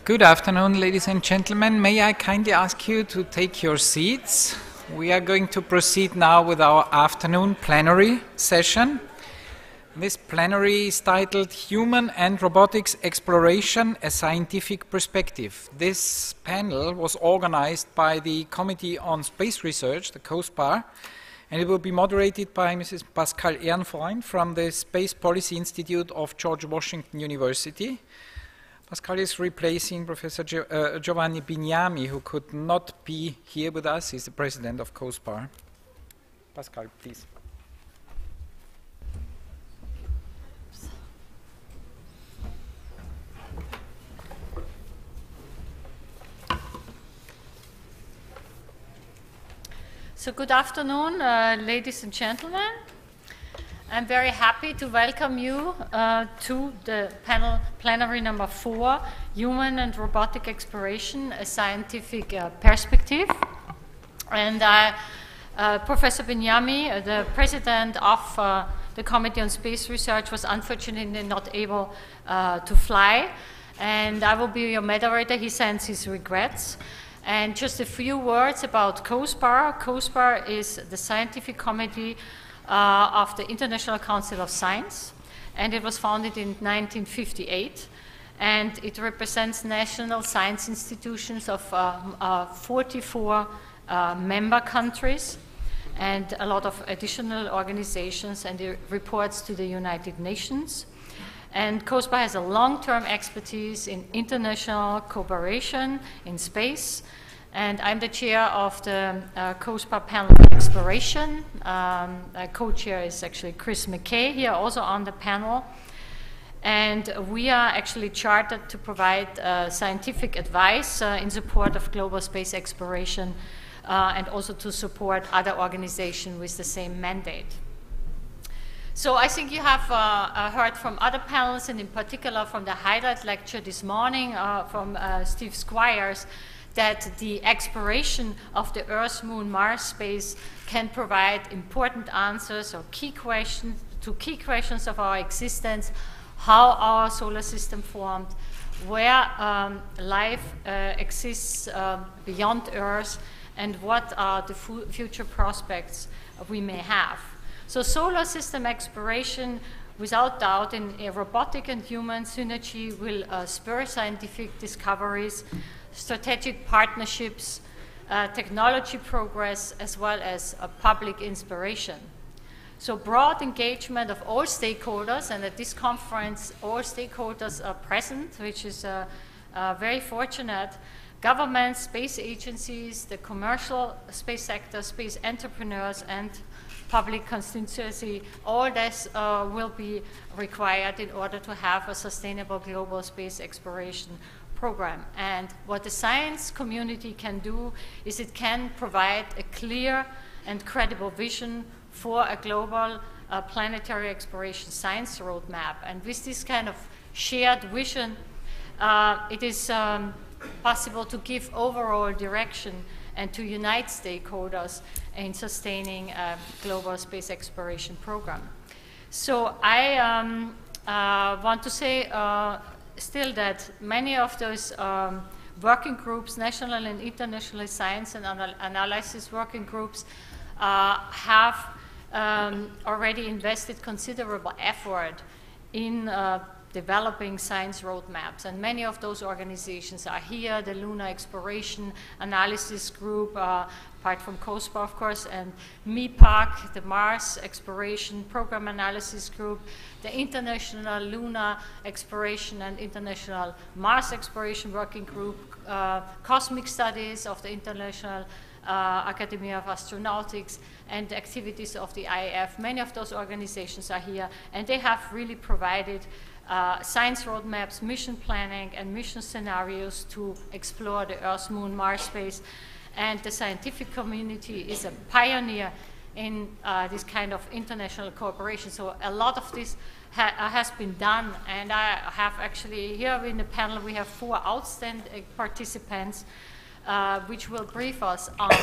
Good afternoon, ladies and gentlemen. May I kindly ask you to take your seats? We are going to proceed now with our afternoon plenary session. This plenary is titled Human and Robotics Exploration, a Scientific Perspective. This panel was organized by the Committee on Space Research, the COSPAR, and it will be moderated by Mrs. Pascale Ehrenfreund from the Space Policy Institute of George Washington University. Pascale is replacing Professor Giovanni Bignami, who could not be here with us. He's the president of COSPAR. Pascale, please. So good afternoon, ladies and gentlemen. I'm very happy to welcome you to the panel plenary number 4, Human and Robotic Exploration, a Scientific Perspective. And Professor Bignami, the president of the Committee on Space Research, was unfortunately not able to fly. And I will be your moderator. He sends his regrets. And just a few words about COSPAR. COSPAR is the scientific committee of the International Council of Science, and it was founded in 1958, and it represents national science institutions of 44 member countries and a lot of additional organizations, and it reports to the United Nations. And COSPAR has a long-term expertise in international cooperation in space. And I'm the chair of the COSPAR panel on exploration. Co-chair is actually Chris Mckay here, also on the panel. And we are actually chartered to provide scientific advice in support of global space exploration and also to support other organizations with the same mandate. So I think you have heard from other panels, and in particular from the highlight lecture this morning from Steve Squires, that the exploration of the Earth, Moon, Mars space can provide important answers or key questions of our existence, how our solar system formed, where life exists beyond Earth, and what are the future prospects we may have. So solar system exploration, without doubt, in a robotic and human synergy will spur scientific discoveries, strategic partnerships, technology progress, as well as public inspiration. So broad engagement of all stakeholders, and at this conference all stakeholders are present, which is very fortunate. Governments, space agencies, the commercial space sector, space entrepreneurs, and public constituency, all this will be required in order to have a sustainable global space exploration program. And what the science community can do is it can provide a clear and credible vision for a global planetary exploration science roadmap. And with this kind of shared vision, it is possible to give overall direction and to unite stakeholders in sustaining a global space exploration program. So I want to say still that many of those working groups, national and international science and analysis working groups, have already invested considerable effort in developing science roadmaps, and many of those organizations are here: the Lunar Exploration Analysis Group, apart from COSPAR, of course, and MIPAC, the Mars Exploration Program Analysis Group, the International Lunar Exploration and International Mars Exploration Working Group, Cosmic Studies of the International Academy of Astronautics, and activities of the IAF. Many of those organizations are here, and they have really provided science roadmaps, mission planning, and mission scenarios to explore the Earth, Moon, Mars space. And the scientific community is a pioneer in this kind of international cooperation. So a lot of this has been done, and I have actually, here in the panel, we have 4 outstanding participants which will brief us on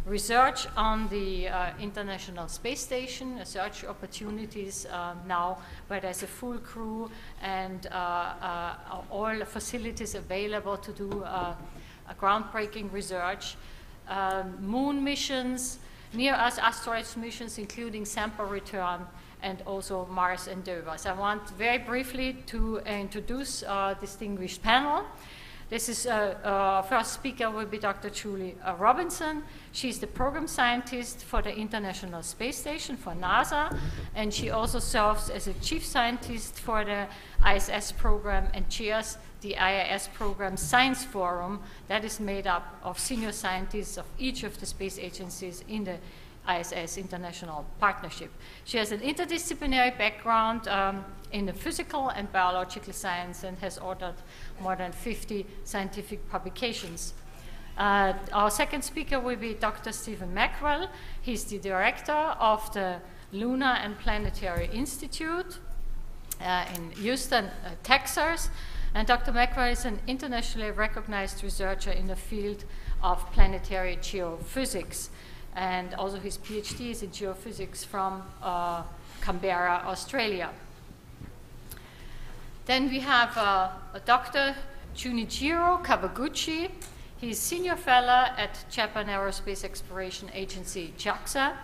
research on the International Space Station, search opportunities now where there's a full crew and all facilities available to do a groundbreaking research. Moon missions, near-Earth asteroids missions, including sample return, and also Mars endeavors. I want very briefly to introduce our distinguished panel. This is first speaker will be Dr. Julie Robinson. She's the program scientist for the International Space Station for NASA, and she also serves as a chief scientist for the ISS program and chairs the IIS program Science Forum that is made up of senior scientists of each of the space agencies in the ISS International Partnership. She has an interdisciplinary background in the physical and biological science and has authored more than 50 scientific publications. Our second speaker will be Dr. Stephen Mckay. He's the director of the Lunar and Planetary Institute in Houston, Texas. And Dr. Mckay is an internationally recognized researcher in the field of planetary geophysics. And also his PhD is in geophysics from Canberra, Australia. Then we have Dr. Junichiro Kawaguchi. He's senior fellow at Japan Aerospace Exploration Agency, JAXA.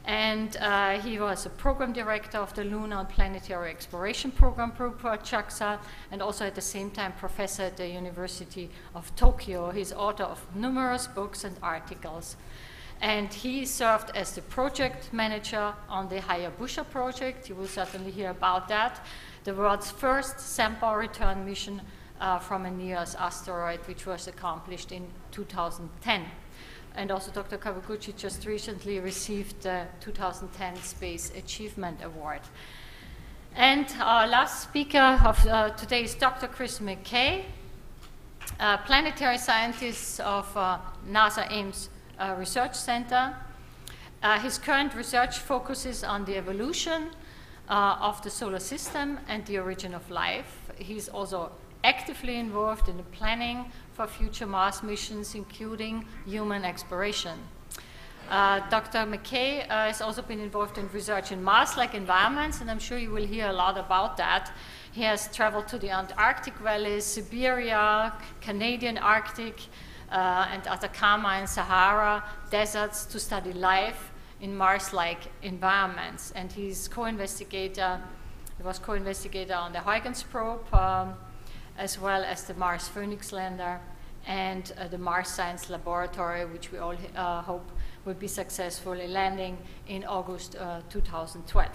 And he was a program director of the Lunar and Planetary Exploration Program Group at JAXA, and also at the same time professor at the University of Tokyo. He's author of numerous books and articles. And he served as the project manager on the Hayabusa project. You will certainly hear about that. The world's first sample return mission from a near-Earth asteroid, which was accomplished in 2010. And also Dr. Kawaguchi just recently received the 2010 Space Achievement Award. And our last speaker of today is Dr. Chris Mckay, planetary scientist of NASA Ames Research Center. His current research focuses on the evolution of the solar system and the origin of life. He's also actively involved in the planning for future Mars missions, including human exploration. Dr. Mckay has also been involved in research in Mars-like environments, and I'm sure you will hear a lot about that. He has traveled to the Antarctic valleys, Siberia, Canadian Arctic, and Atacama and Sahara deserts to study life in Mars-like environments. And he's co-investigator, he was co-investigator on the Huygens probe, as well as the Mars Phoenix lander and the Mars Science Laboratory, which we all hope will be successfully landing in August 2012.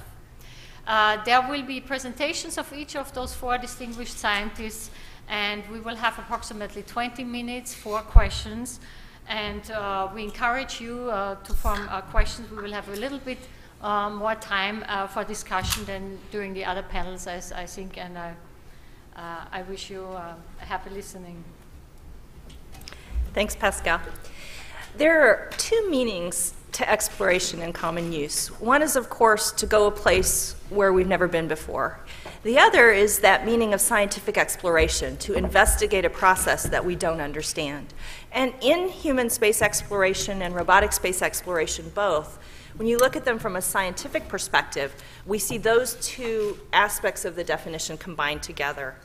There will be presentations of each of those four distinguished scientists, and we will have approximately 20 minutes for questions. And we encourage you to form questions. We will have a little bit more time for discussion than during the other panels, I think, and I wish you a happy listening. Thanks, Pascal. There are two meanings to exploration in common use. One is, of course, to go a place where we've never been before. The other is that meaning of scientific exploration, to investigate a process that we don't understand. And in human space exploration and robotic space exploration both, when you look at them from a scientific perspective, we see those two aspects of the definition combined together.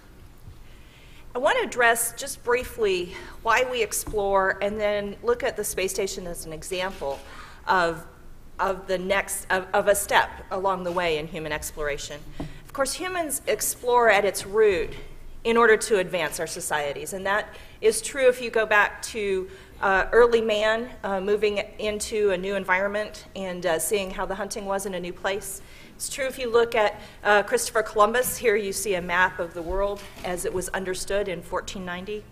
I want to address just briefly why we explore and then look at the space station as an example of a step along the way in human exploration. Of course, humans explore at its root in order to advance our societies, and that is true if you go back to early man moving into a new environment and seeing how the hunting was in a new place. It's true if you look at Christopher Columbus. Here you see a map of the world as it was understood in 1490.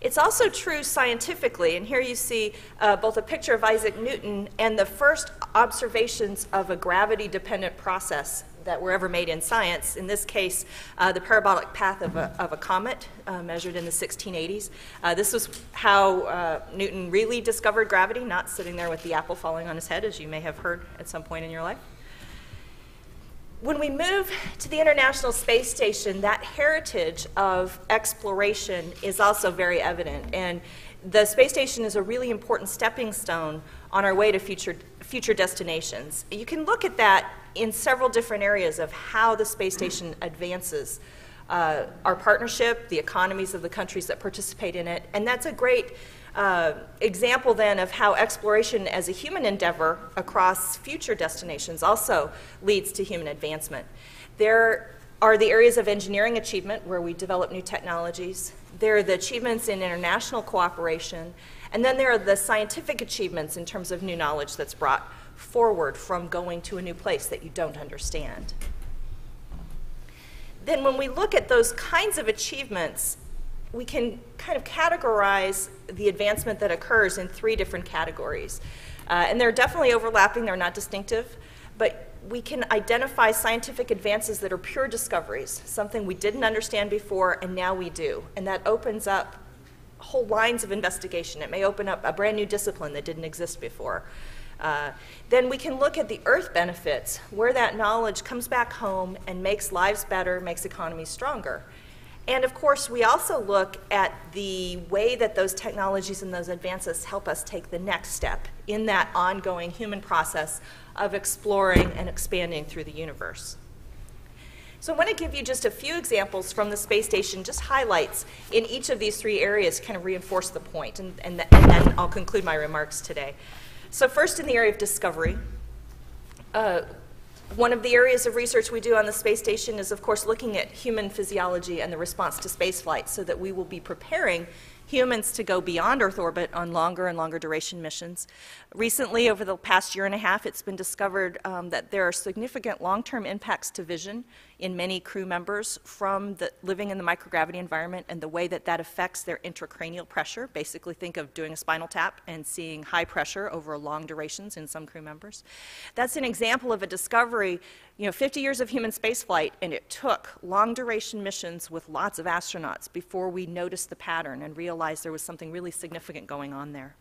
It's also true scientifically, and here you see both a picture of Isaac Newton and the first observations of a gravity-dependent process that were ever made in science. In this case, the parabolic path of a comet measured in the 1680s. This was how Newton really discovered gravity, not sitting there with the apple falling on his head, as you may have heard at some point in your life. When we move to the International Space Station, that heritage of exploration is also very evident. And the space station is a really important stepping stone on our way to future destinations. You can look at that in several different areas of how the space station advances our partnership, the economies of the countries that participate in it, and that's a great example then of how exploration as a human endeavor across future destinations also leads to human advancement. There are the areas of engineering achievement where we develop new technologies. There are the achievements in international cooperation. And then there are the scientific achievements in terms of new knowledge that's brought forward from going to a new place that you don't understand. Then when we look at those kinds of achievements, we can kind of categorize the advancement that occurs in 3 different categories. And they're definitely overlapping, they're not distinctive, but we can identify scientific advances that are pure discoveries, something we didn't understand before and now we do. And that opens up whole lines of investigation. It may open up a brand new discipline that didn't exist before. Then we can look at the Earth benefits, where that knowledge comes back home and makes lives better, makes economies stronger. And of course, we also look at the way that those technologies and those advances help us take the next step in that ongoing human process of exploring and expanding through the universe. So I want to give you just a few examples from the space station, just highlights in each of these 3 areas to kind of reinforce the point, and then I'll conclude my remarks today. So first, in the area of discovery, one of the areas of research we do on the space station is, of course, looking at human physiology and the response to spaceflight so that we will be preparing humans to go beyond Earth orbit on longer and longer duration missions. Recently, over the past year and a half, it's been discovered that there are significant long-term impacts to vision in many crew members from living in the microgravity environment and the way that that affects their intracranial pressure. Basically, think of doing a spinal tap and seeing high pressure over long durations in some crew members. That's an example of a discovery, 50 years of human spaceflight, and it took long-duration missions with lots of astronauts before we noticed the pattern and realized there was something really significant going on there.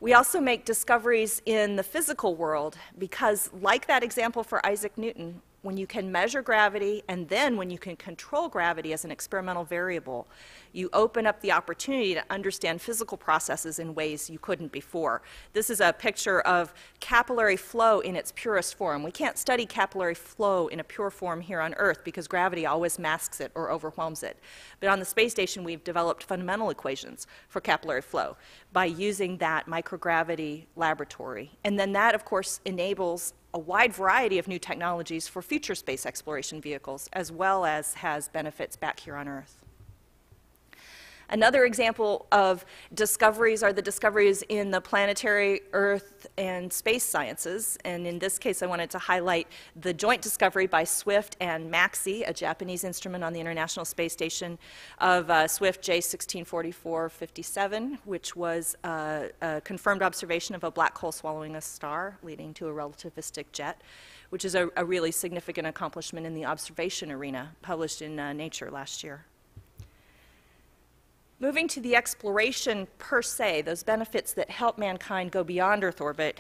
We also make discoveries in the physical world because, like that example for Isaac Newton, when you can measure gravity and then when you can control gravity as an experimental variable, you open up the opportunity to understand physical processes in ways you couldn't before. This is a picture of capillary flow in its purest form. We can't study capillary flow in a pure form here on Earth because gravity always masks it or overwhelms it. But on the space station, we've developed fundamental equations for capillary flow by using that microgravity laboratory. And then that, of course, enables a wide variety of new technologies for future space exploration vehicles, as well as has benefits back here on Earth. Another example of discoveries are the discoveries in the planetary, Earth, and space sciences. And in this case, I wanted to highlight the joint discovery by SWIFT and Mckay, a Japanese instrument on the International Space Station, of SWIFT J164457, which was a confirmed observation of a black hole swallowing a star, leading to a relativistic jet, which is a really significant accomplishment in the observation arena, published in Nature last year. Moving to the exploration per se, those benefits that help mankind go beyond Earth orbit,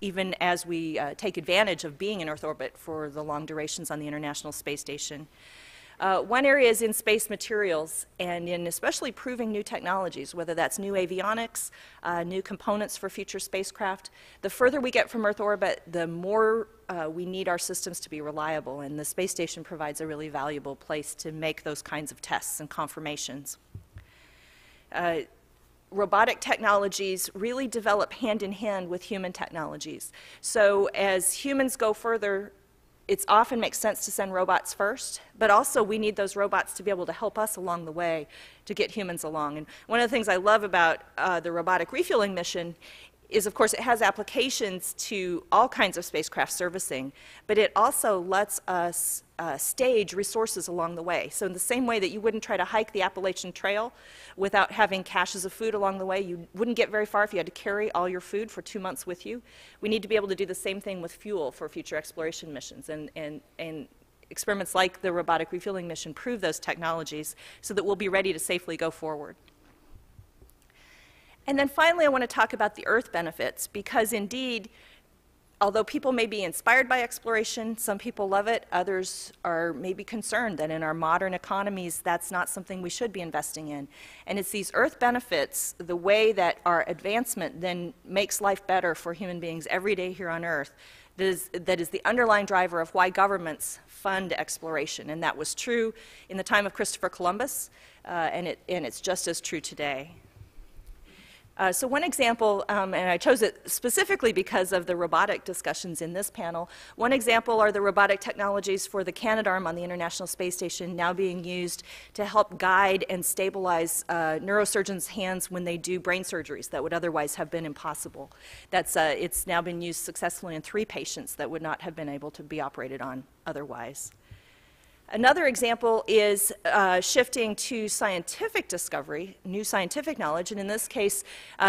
even as we take advantage of being in Earth orbit for the long durations on the International Space Station. One area is in space materials and in especially proving new technologies, whether that's new avionics, new components for future spacecraft. The further we get from Earth orbit, the more we need our systems to be reliable, and the space station provides a really valuable place to make those kinds of tests and confirmations. Robotic technologies really develop hand in hand with human technologies. So as humans go further, it often makes sense to send robots first, but also we need those robots to be able to help us along the way to get humans along. And one of the things I love about the robotic refueling mission is, of course, it has applications to all kinds of spacecraft servicing, but it also lets us stage resources along the way. So in the same way that you wouldn't try to hike the Appalachian Trail without having caches of food along the way, you wouldn't get very far if you had to carry all your food for 2 months with you. We need to be able to do the same thing with fuel for future exploration missions, and experiments like the robotic refueling mission prove those technologies so that we'll be ready to safely go forward. And then finally, I want to talk about the Earth benefits, because indeed, although people may be inspired by exploration, some people love it, others are maybe concerned that in our modern economies that's not something we should be investing in. And it's these Earth benefits, the way that our advancement then makes life better for human beings every day here on Earth, that is the underlying driver of why governments fund exploration. And that was true in the time of Christopher Columbus, and it's just as true today. So one example, and I chose it specifically because of the robotic discussions in this panel, one example are the robotic technologies for the Canadarm on the International Space Station now being used to help guide and stabilize neurosurgeons' hands when they do brain surgeries that would otherwise have been impossible. It's now been used successfully in 3 patients that would not have been able to be operated on otherwise. Another example is shifting to scientific discovery, new scientific knowledge, and in this case,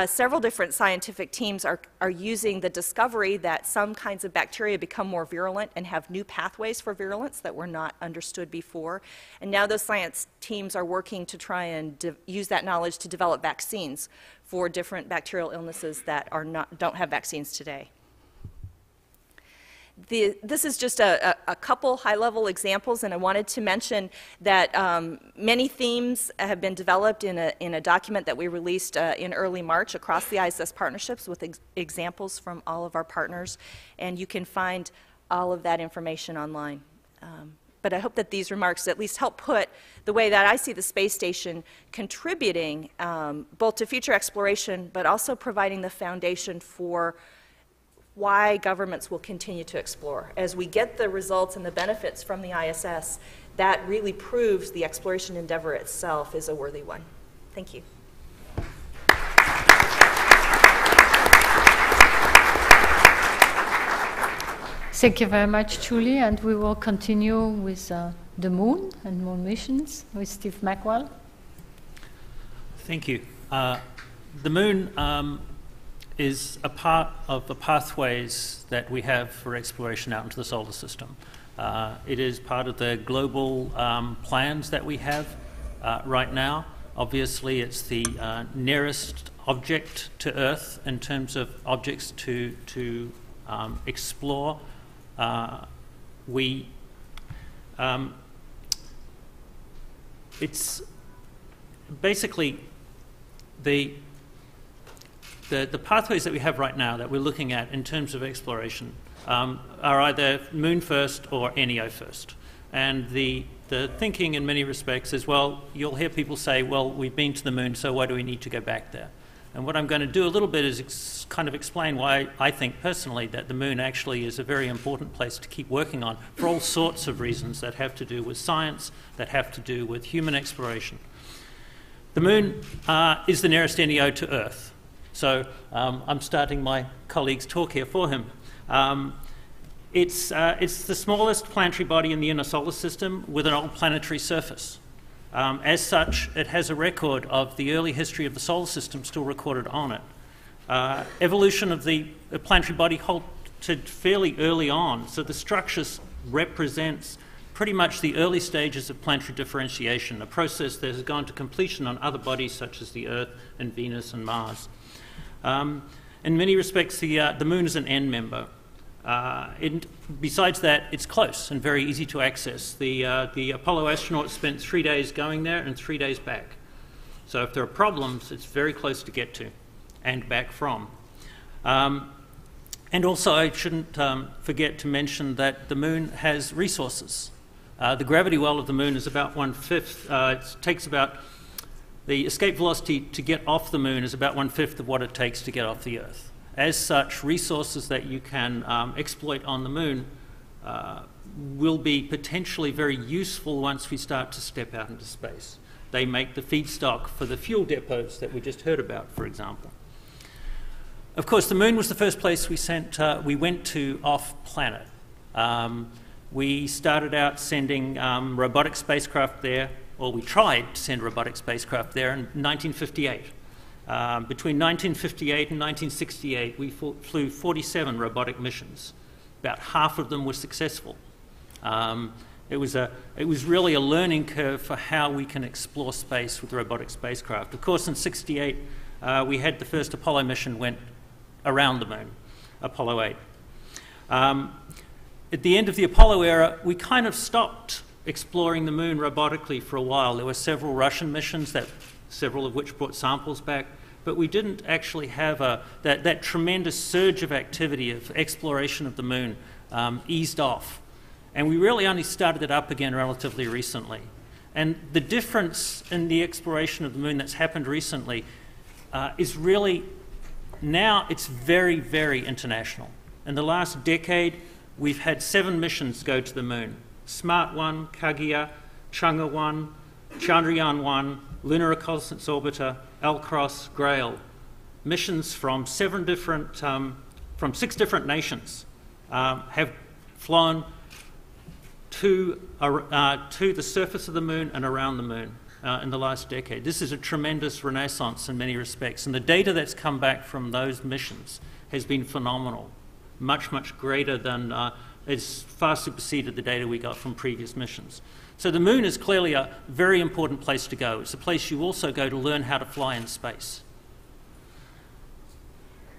several different scientific teams are using the discovery that some kinds of bacteria become more virulent and have new pathways for virulence that were not understood before. And now those science teams are working to try and use that knowledge to develop vaccines for different bacterial illnesses that don't have vaccines today. This is just a couple high-level examples, and I wanted to mention that many themes have been developed in a document that we released in early March across the ISS partnerships with examples from all of our partners, and you can find all of that information online. But I hope that these remarks at least help put the way that I see the space station contributing both to future exploration, but also providing the foundation for why governments will continue to explore. As we get the results and the benefits from the ISS, that really proves the exploration endeavor itself is a worthy one. Thank you. Thank you very much, Julie, and we will continue with the moon and moon missions with Steve Mckay. Thank you. The moon is a part of the pathways that we have for exploration out into the solar system. It is part of the global plans that we have right now. Obviously, it's the nearest object to Earth in terms of objects to explore. It's basically the pathways that we have right now that we're looking at in terms of exploration are either moon first or NEO first. And the thinking in many respects is, well, you'll hear people say, well, we've been to the moon, so why do we need to go back there? And what I'm going to do a little bit is kind of explain why I think personally that the moon actually is a very important place to keep working on for all sorts of reasons that have to do with science, that have to do with human exploration. The moon is the nearest NEO to Earth. So I'm starting my colleague's talk here for him. It's the smallest planetary body in the inner solar system with an old planetary surface. As such, it has a record of the early history of the solar system still recorded on it. Evolution of the planetary body halted fairly early on, so the structures represents pretty much the early stages of planetary differentiation, a process that has gone to completion on other bodies such as the Earth and Venus and Mars. In many respects, the moon is an end member. Besides that, it's close and very easy to access. The Apollo astronauts spent 3 days going there and 3 days back. So if there are problems, it's very close to get to and back from. And also, I shouldn't forget to mention that the moon has resources. The gravity well of the moon is about 1/5. It takes about, the escape velocity to get off the moon is about 1/5 of what it takes to get off the Earth. As such, resources that you can exploit on the moon will be potentially very useful once we start to step out into space. They make the feedstock for the fuel depots that we just heard about, for example. Of course, the moon was the first place we went to off-planet. We started out sending robotic spacecraft there, or we tried to send robotic spacecraft there in 1958. Between 1958 and 1968, we flew 47 robotic missions. About half of them were successful. It was really a learning curve for how we can explore space with robotic spacecraft. Of course, in '68, we had the first Apollo mission went around the moon, Apollo 8. At the end of the Apollo era, we kind of stopped exploring the moon robotically for a while. There were several Russian missions, several of which brought samples back, but we didn't actually have that tremendous surge of activity of exploration of the moon eased off. And we really only started it up again relatively recently. And the difference in the exploration of the moon that's happened recently is really, now it's very, very international. In the last decade, we've had 7 missions go to the moon. SMART 1, Kaguya, Chang'e 1, Chandrayaan 1, Lunar Reconnaissance Orbiter, LCROSS, GRAIL. Missions from 6 different nations have flown to the surface of the moon and around the moon in the last decade. This is a tremendous renaissance in many respects, and the data that's come back from those missions has been phenomenal. Much, much greater than, it's far superseded the data we got from previous missions. So the moon is clearly a very important place to go. It's a place you also go to learn how to fly in space.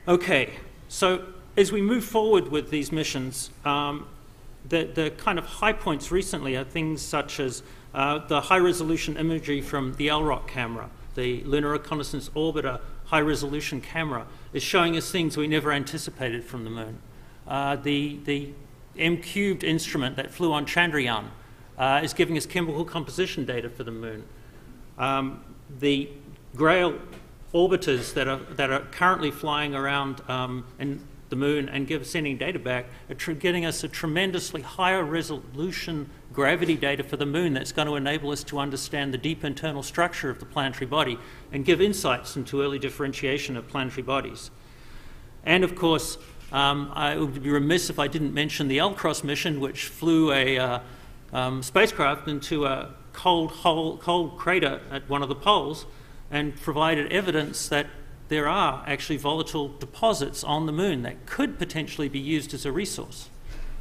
Okay, so as we move forward with these missions, the kind of high points recently are things such as the high-resolution imagery from the LROC camera, the Lunar Reconnaissance Orbiter high-resolution camera, is showing us things we never anticipated from the moon. The M-cubed instrument that flew on Chandrayaan is giving us chemical composition data for the moon. The GRAIL orbiters that are currently flying around in the moon and sending data back are getting us a tremendously higher resolution gravity data for the moon that's going to enable us to understand the deep internal structure of the planetary body and give insights into early differentiation of planetary bodies. And of course, I would be remiss if I didn't mention the LCROSS mission, which flew a spacecraft into a cold crater at one of the poles and provided evidence that there are actually volatile deposits on the moon that could potentially be used as a resource.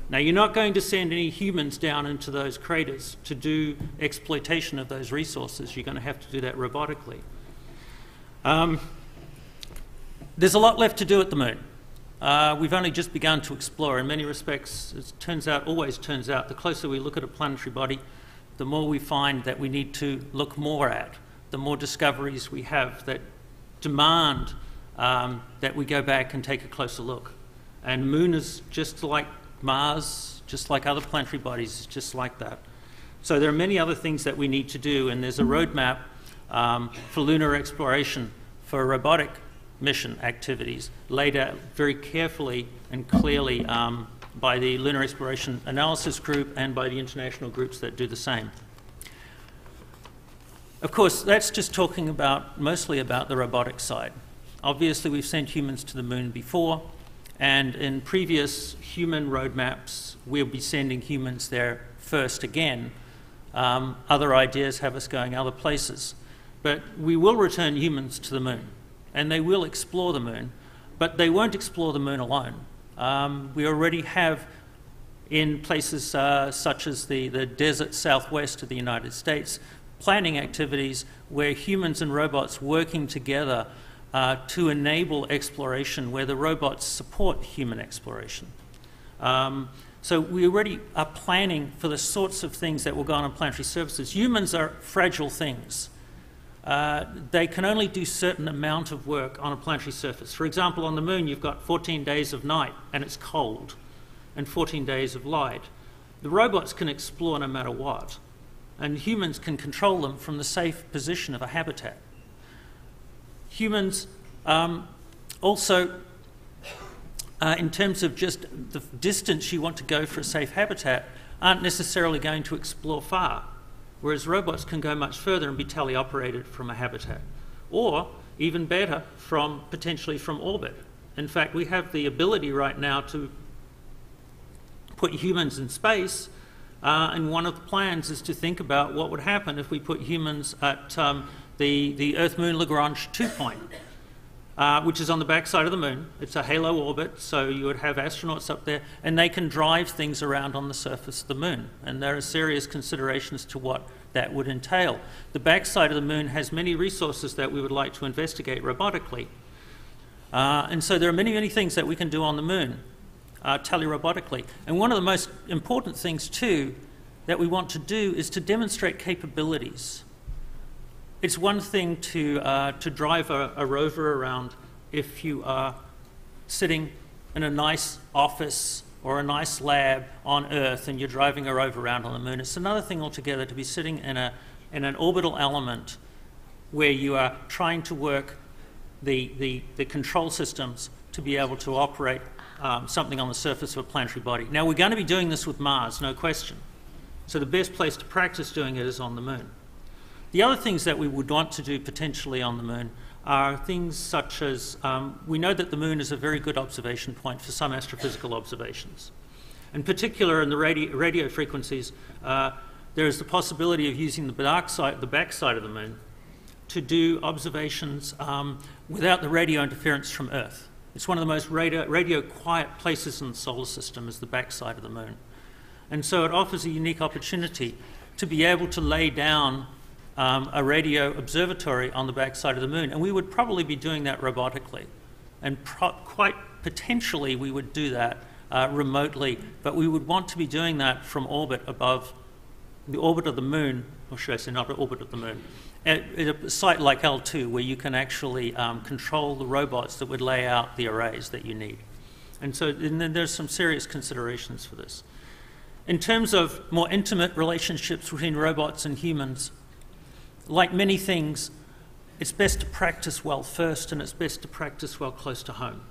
Now, you're not going to send any humans down into those craters to do exploitation of those resources. You're going to have to do that robotically. There's a lot left to do at the moon. We've only just begun to explore. In many respects, it always turns out, the closer we look at a planetary body, the more we find that we need to look more at, the more discoveries we have that demand that we go back and take a closer look. And moon is just like Mars, just like other planetary bodies, just like that. So there are many other things that we need to do, and there's a roadmap for lunar exploration for robotic mission activities laid out very carefully and clearly by the Lunar Exploration Analysis Group and by the international groups that do the same. Of course, that's just talking mostly about the robotic side. Obviously, we've sent humans to the moon before, and in previous human roadmaps, we'll be sending humans there first again. Other ideas have us going other places. But we will return humans to the moon, and they will explore the moon, but they won't explore the moon alone. We already have in places such as the desert southwest of the United States, planning activities where humans and robots working together to enable exploration where the robots support human exploration. So we already are planning for the sorts of things that will go on planetary surfaces. Humans are fragile things. They can only do a certain amount of work on a planetary surface. For example, on the moon, you've got 14 days of night and it's cold, and 14 days of light. The robots can explore no matter what, and humans can control them from the safe position of a habitat. Humans also, in terms of just the distance you want to go for a safe habitat, aren't necessarily going to explore far, whereas robots can go much further and be teleoperated from a habitat, or even better, potentially from orbit. In fact, we have the ability right now to put humans in space, and one of the plans is to think about what would happen if we put humans at the Earth-Moon Lagrange 2 point, which is on the backside of the moon. It's a halo orbit, so you would have astronauts up there, and they can drive things around on the surface of the moon. And there are serious considerations to what that would entail. The backside of the moon has many resources that we would like to investigate robotically. And so there are many, many things that we can do on the moon. telerobotically. And one of the most important things too that we want to do is to demonstrate capabilities. It's one thing to drive a rover around if you are sitting in a nice office or a nice lab on Earth and you're driving a rover around on the moon. It's another thing altogether to be sitting in an orbital element where you are trying to work the control systems to be able to operate something on the surface of a planetary body. Now, we're going to be doing this with Mars, no question. So the best place to practice doing it is on the moon. The other things that we would want to do potentially on the moon are things such as, we know that the moon is a very good observation point for some astrophysical observations. In particular, in the radio frequencies, there is the possibility of using the backside of the moon to do observations without the radio interference from Earth. It's one of the most radio quiet places in the solar system is the backside of the moon. And so it offers a unique opportunity to be able to lay down a radio observatory on the backside of the moon. And we would probably be doing that robotically. And quite potentially we would do that remotely, but we would want to be doing that from orbit above the orbit of the moon, or should I say not the orbit of the moon, at a site like L2 where you can actually control the robots that would lay out the arrays that you need. And then there's some serious considerations for this. In terms of more intimate relationships between robots and humans, like many things, it's best to practice well first, and it's best to practice well close to home.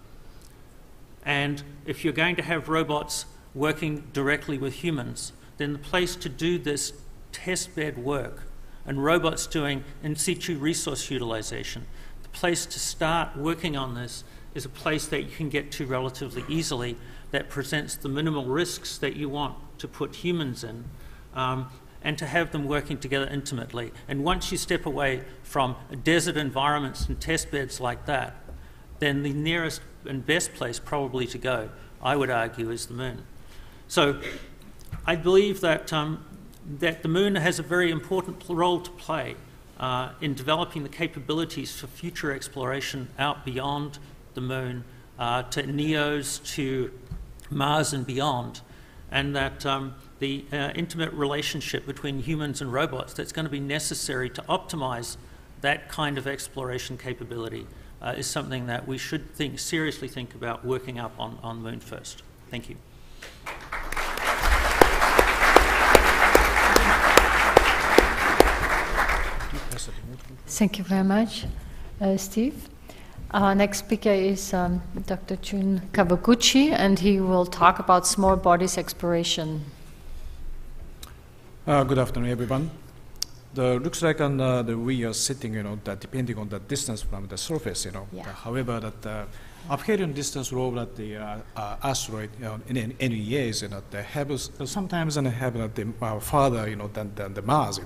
And if you're going to have robots working directly with humans, then the place to do this testbed work and robots doing in situ resource utilization, the place to start working on this is a place that you can get to relatively easily that presents the minimal risks that you want to put humans in, and to have them working together intimately. And once you step away from desert environments and test beds like that, then the nearest and best place probably to go, I would argue, is the moon. So I believe that, that the moon has a very important role to play in developing the capabilities for future exploration out beyond the moon, to NEOs, to Mars and beyond, and that the intimate relationship between humans and robots that's going to be necessary to optimize that kind of exploration capability is something that we should seriously think about working up on the moon first. Thank you. Thank you very much, Steve. Our next speaker is Dr. Jun Kawaguchi, and he will talk about small bodies exploration. Good afternoon, everyone. Looks like we are sitting, that depending on the distance from the surface, Yeah. However, that Aphelion distance rover at the asteroid, in any years, they have sometimes have the farther, than the Mars,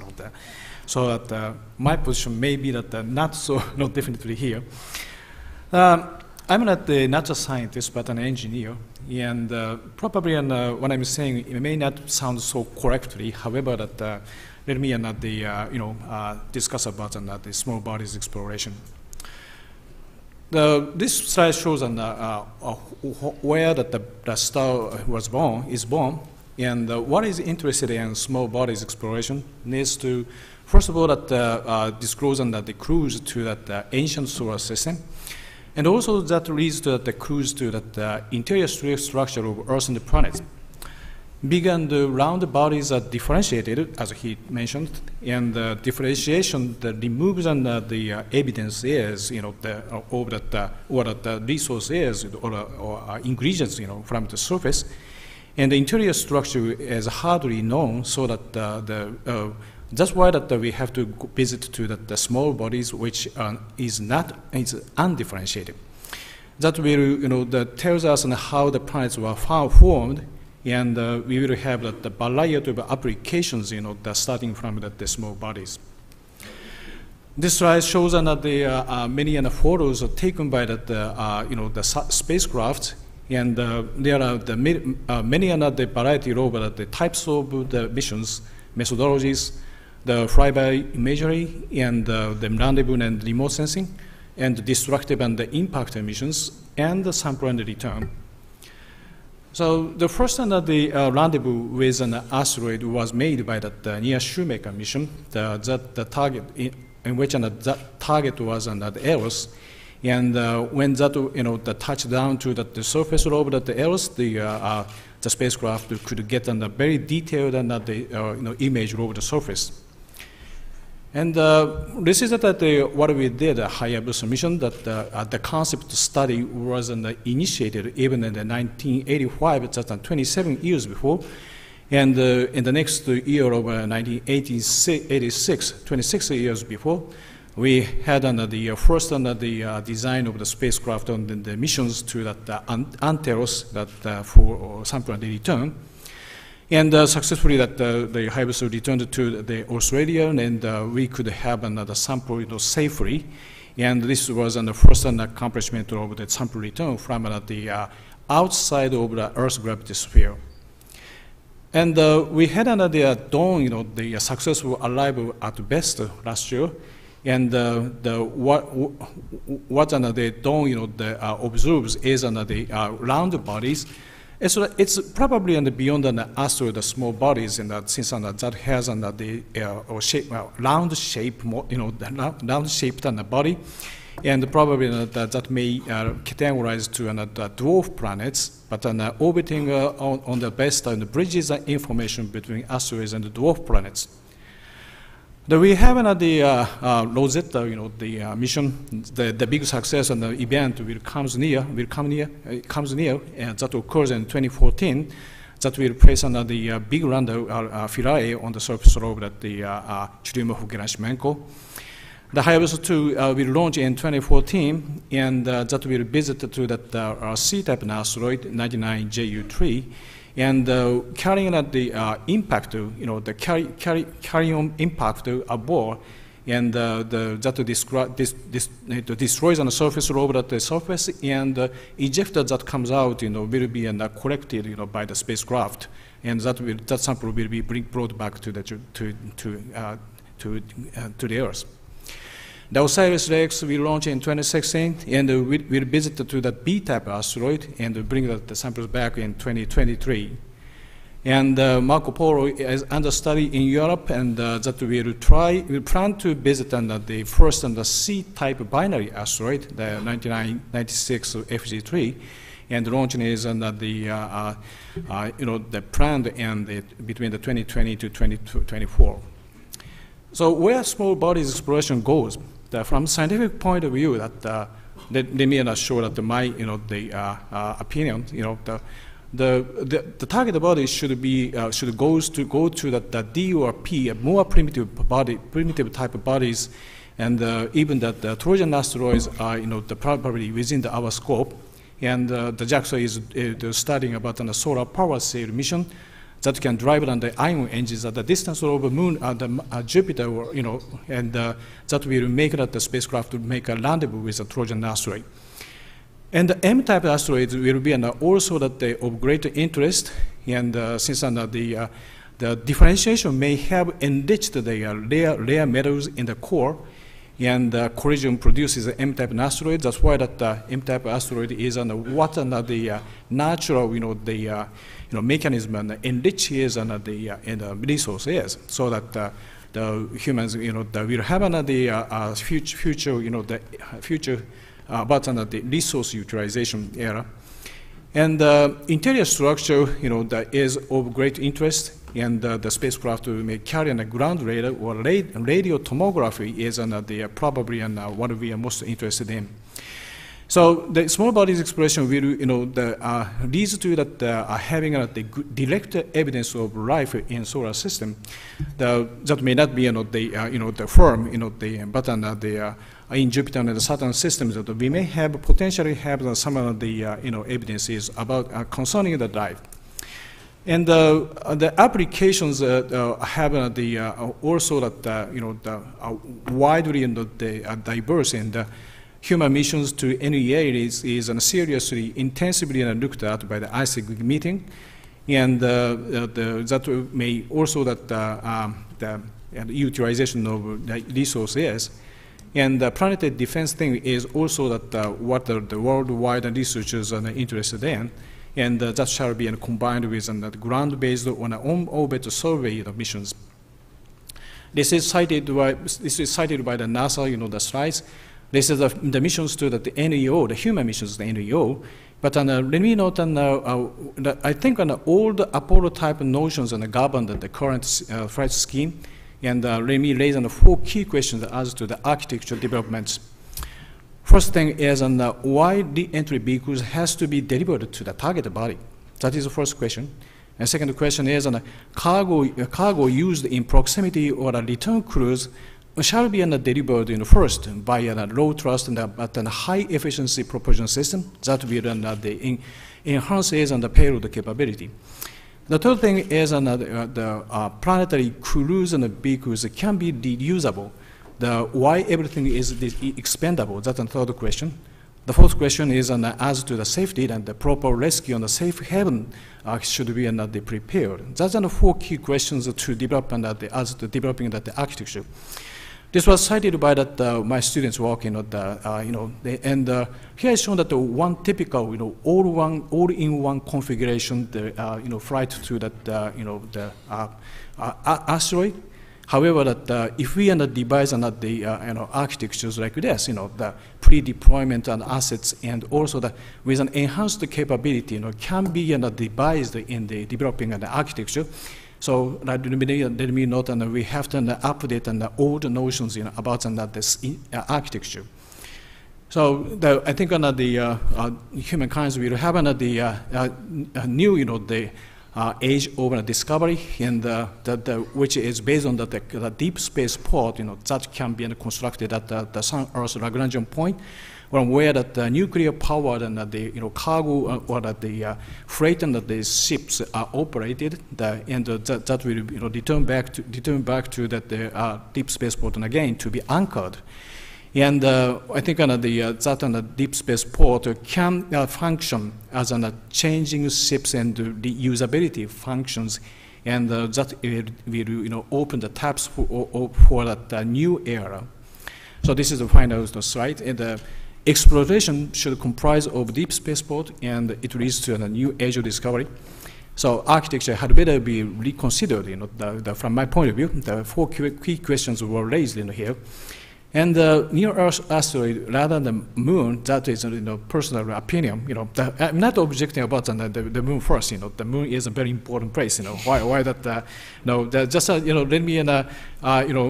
so that my position may be that not so, not definitely here. I'm not a scientist, but an engineer, and probably what I'm saying it may not sound so correctly. However, that let me discuss about the small bodies exploration. This slide shows where the star is born, and what is interested in small bodies exploration needs to, first of all, disclose the clues to that ancient solar system. And also that leads to the clues to the interior structure of Earth and the planets. Big and round bodies are differentiated, as he mentioned, and the differentiation that removes the evidence is, what the resource is, or ingredients, from the surface. And the interior structure is hardly known, so that that's why that we have to visit to the small bodies, which is undifferentiated. That will, that tells us how the planets were formed, and we will have the variety of applications, starting from the small bodies. This slide shows many photos taken by the spacecraft, and there are many variety of the types of the missions, methodologies, the flyby imagery, and the rendezvous and remote sensing, and the destructive and the impact emissions, and the sample and the return. So the first rendezvous with an asteroid was made by the Near Shoemaker mission. The target in which the target was the Eros, and when that touched down to the surface of the Eros, the spacecraft could get a very detailed image of the surface. And this is what we did at Hayabusa mission, that the concept study was initiated even in 1985, just 27 years before. And in the next year of 1986, 26 years before, we had the first the design of the spacecraft on the missions to Anteros for sample and return. And successfully the Hayabusa returned to Australia, and we could have another sample safely. And this was the first accomplishment of the sample return from the outside of the Earth's gravity sphere. And we had another dawn, the successful arrival at best last year. And what another dawn, observes is the round bodies. It's probably beyond the asteroid, the small bodies, and since that has the round shape, the round shaped body, and probably that may categorize to dwarf planets, but orbiting on the best and bridges information between asteroids and the dwarf planets. We have the Rosetta, the mission, the big success and the event comes near, and that occurs in 2014. That will place the big round Philae on the surface of the Churyumov-Gerasimenko. The Hayabusa 2 will launch in 2014, and that will visit to that C-type asteroid 99JU3. And carrying the impact, the carry-on impact aboard, and that destroys on the surface of the surface, and ejector that comes out, will be collected, by the spacecraft, and that sample will be brought back to the Earth. The OSIRIS-REx will launch in 2016, and we'll visit to that B-type asteroid and bring the samples back in 2023. And Marco Polo is under study in Europe, and that we'll plan to visit the first and the C-type binary asteroid, the 9996 FG3, and launching is the planned and between the 2020 to 2024. So where small bodies exploration goes, from scientific point of view, that they may not show that my opinion, the target body should go to the D or P, more primitive type of bodies, and even that the Trojan asteroids are probably within our scope, and the JAXA is studying about a solar power cell mission that can drive on the ion engines at the distance of the moon, Jupiter, and that will make the spacecraft to make a rendezvous with a Trojan asteroid. And the M-type asteroids will be also of great interest, and since the differentiation may have enriched the rare metals in the core, and collision produces an M-type asteroid. That's why that M-type asteroid is what the natural, mechanism and enriches the resource is, so that the humans, will have the future about the resource utilization era. And the interior structure, that is of great interest, and the spacecraft may carry a ground radar or radio tomography is probably what we are most interested in. So the small bodies exploration will, leads to that having the direct evidence of life in solar system. That may not be the firm, but in Jupiter and the Saturn systems, that we may have potentially have some of the evidences about concerning the life. And the applications have also that widely diverse, and human missions to NEA is seriously, intensively looked at by the ISIC meeting, and that may also the utilization of the resources. And the planetary defense thing is also that what the worldwide researchers are interested in. and that shall be combined with the ground-based on on-orbit survey missions. This is cited by the NASA, the slides. This is the missions to the NEO, the human missions, the NEO. But let me note, that I think all the Apollo-type notions govern the current flight scheme. And let me raise 4 key questions as to the architecture developments. First thing is why the entry vehicles has to be delivered to the target body. That is the first question. And second question is cargo used in proximity or a return cruise shall be delivered first by a low thrust but a high efficiency propulsion system that will enhances the payload capability. The third thing is the planetary cruise vehicles can be reusable. Why everything is expendable? That's the third question. The fourth question is as to the safety and the proper rescue and the safe haven should be prepared. That's the 4 key questions to develop as to developing the architecture. This was cited by my students' work, and here is shown that one typical, all-in-one configuration, flight to that, asteroid. However, if we devise the architectures like this, the pre-deployment and assets, and also with an enhanced capability, can be devised in the developing the architecture. So let me note, we have to update all the notions about this architecture. So I think the humankind will have the new age of discovery, and which is based on the deep space port that can be constructed at the Sun-Earth Lagrangian point, from where the nuclear powered and the cargo or the freight and the ships are operated, and that will return back to the deep space port and again to be anchored. And I think that deep space port can function as changing ships and the usability functions, and that will open the taps for that new era. So this is the final slide. And exploration should comprise of deep spaceport, and it leads to a new age of discovery. So architecture had better be reconsidered. From my point of view, the 4 key questions were raised here. And the near-Earth asteroid rather than moon, that is personal opinion. I'm not objecting about the moon first. The moon is a very important place. Why that? Just let me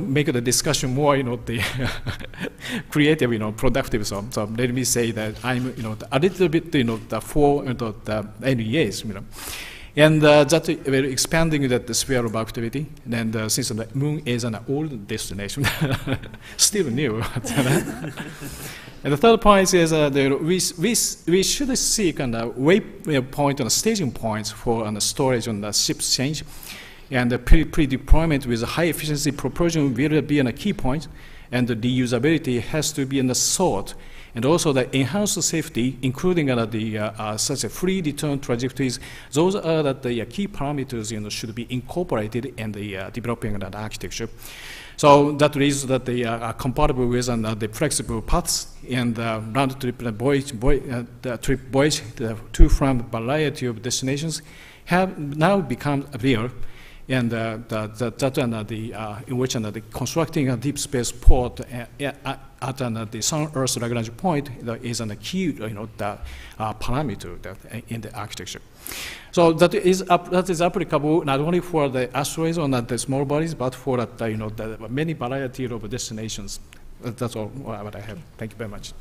make the discussion more the creative, productive. So let me say that I'm a little bit for the NEAs. And that we're expanding the sphere of activity. And since the moon is an old destination, still new. And the third point is we should seek waypoint and staging points for the storage on the ship's change. And the pre-deployment with high efficiency propulsion will be a key point. And the usability has to be sought. And also the enhanced safety, including such a free return trajectories, those are the key parameters should be incorporated in the developing the architecture. So that is that they are compatible with the flexible paths and round trip voyage, to from a variety of destinations have now become real. And in which the constructing a deep space port at the Sun-Earth Lagrange point is a key parameter in the architecture. So that is applicable not only for the asteroids or the small bodies, but for the many variety of destinations. That's all what I have. Thank you very much.